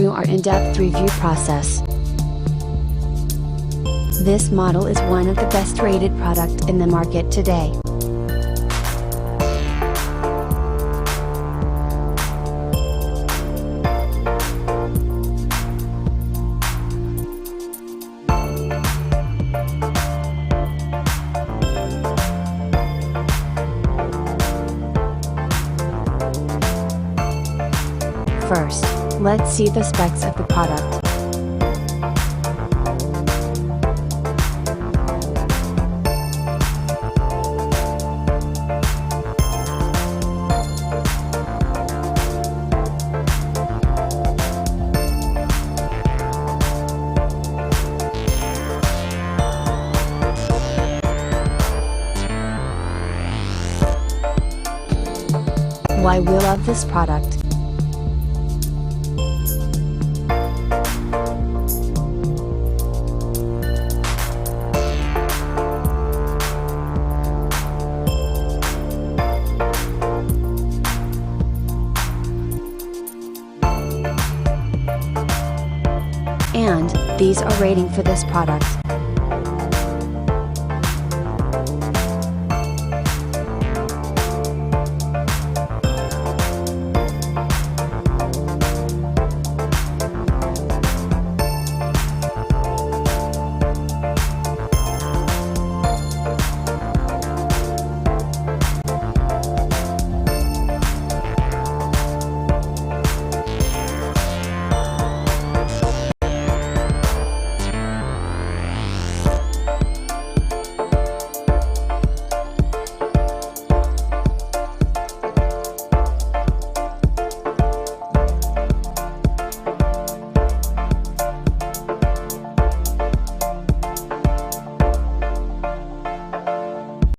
continue our in-depth review process. This model is one of the best rated products in the market today. First, let's see the specs of the product. Why we love this product. And these are rating for this product.